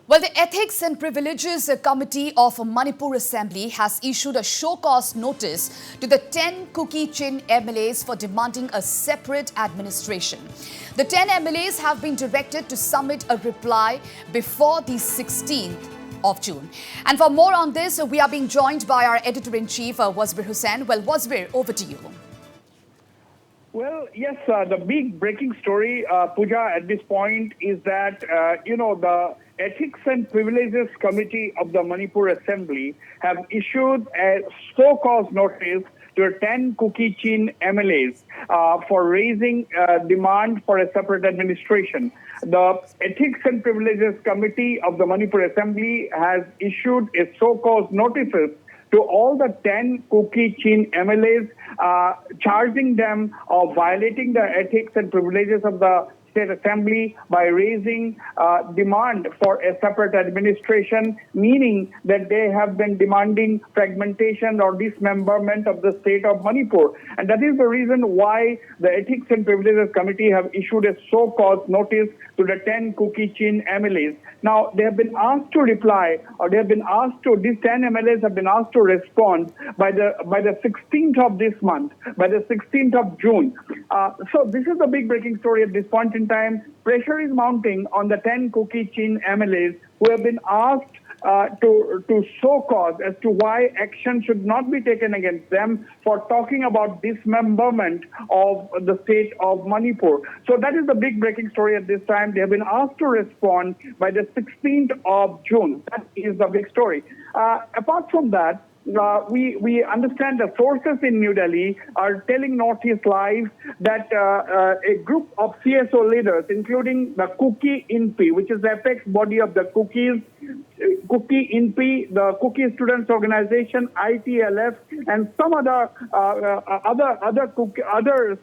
Well, the Ethics and Privileges Committee of Manipur Assembly has issued a show-cause notice to the 10 Kuki-Chin MLAs for demanding a separate administration. The 10 MLAs have been directed to submit a reply before the 16th of June. And for more on this, we are being joined by our Editor-in-Chief, Wasbir Hussain. Well, Wasbir, over to you. Well, yes, the big breaking story, Pooja, at this point is that, the Ethics and Privileges Committee of the Manipur Assembly have issued a show-cause notice to 10 Kuki-Chin MLAs for raising demand for a separate administration. The Ethics and Privileges Committee of the Manipur Assembly has issued a show-cause notices to all the 10 Kuki-Chin MLAs, charging them of violating the ethics and privileges of the State Assembly by raising demand for a separate administration, meaning that they have been demanding fragmentation or dismemberment of the state of Manipur. And that is the reason why the Ethics and Privileges Committee have issued a show-cause notice to the 10 Kuki-Chin MLAs. Now, they have been asked to reply, or these 10 MLAs have been asked to respond by the 16th of this month, by the 16th of June. So this is the big breaking story at this point in time. Pressure is mounting on the 10 Kuki-Chin MLAs who have been asked to show cause as to why action should not be taken against them for talking about dismemberment of the state of Manipur. So that is the big breaking story at this time. They have been asked to respond by the 16th of June. That is the big story. Apart from that, we understand the sources in New Delhi are telling Northeast Live that a group of CSO leaders, including the Kuki-Chin, which is the apex body of the Kukis, Kuki-Chin, the Kuki Students Organization, ITLF, and some other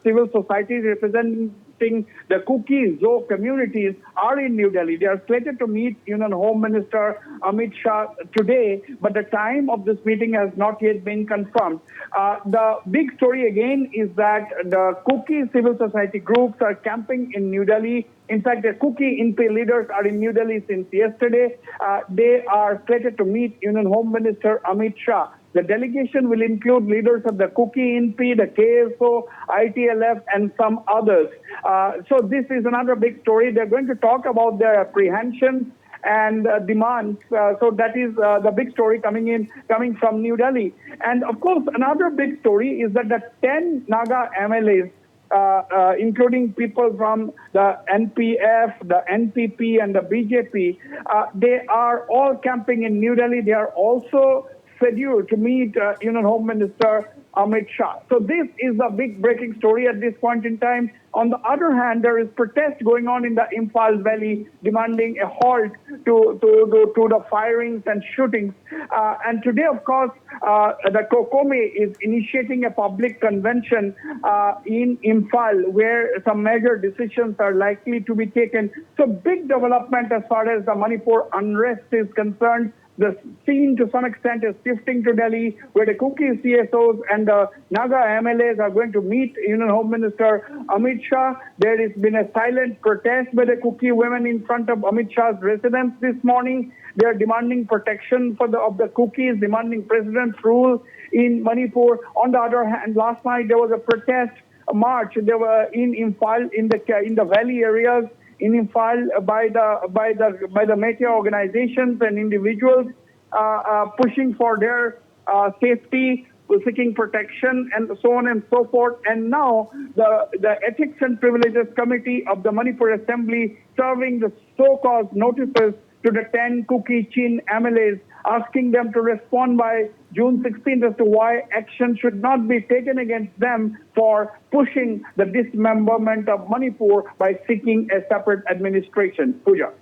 civil societies representing the Kuki-Zo communities are in New Delhi. They are slated to meet Union Home Minister Amit Shah today, but the time of this meeting has not yet been confirmed. The big story again is that the Kuki civil society groups are camping in New Delhi. In fact, the Kuki-Chin leaders are in New Delhi since yesterday. They are slated to meet Union Home Minister Amit Shah. The delegation will include leaders of the Kuki-Chin, the KSO, ITLF, and some others. So this is another big story. They're going to talk about their apprehensions and demands. So that is the big story coming from New Delhi. And of course, another big story is that the 10 Naga MLAs, including people from the NPF, the NPP, and the BJP, they are all camping in New Delhi. They are also scheduled to meet Union Home Minister Amit Shah. So this is a big breaking story at this point in time. On the other hand, there is protest going on in the Imphal Valley demanding a halt to the firings and shootings. And today, of course, the COCOME is initiating a public convention in Imphal where some major decisions are likely to be taken. So big development as far as the Manipur unrest is concerned. The scene to some extent is shifting to Delhi, where the Kuki CSOs and the Naga MLAs are going to meet Union Home Minister Amit Shah. There has been a silent protest by the Kuki women in front of Amit Shah's residence this morning. They are demanding protection of the Kukis, demanding president's rule in Manipur. On the other hand, last night there was a protest march. They were in Imphal, in the valley areas, in Imphal by the Meteor organizations and individuals pushing for their safety, seeking protection, and so on and so forth. And now the Ethics and Privileges Committee of the Manipur Assembly serving the so-called notices to the 10 Kuki-Chin MLAs, asking them to respond by June 16th as to why action should not be taken against them for pushing the dismemberment of Manipur by seeking a separate administration. Pooja.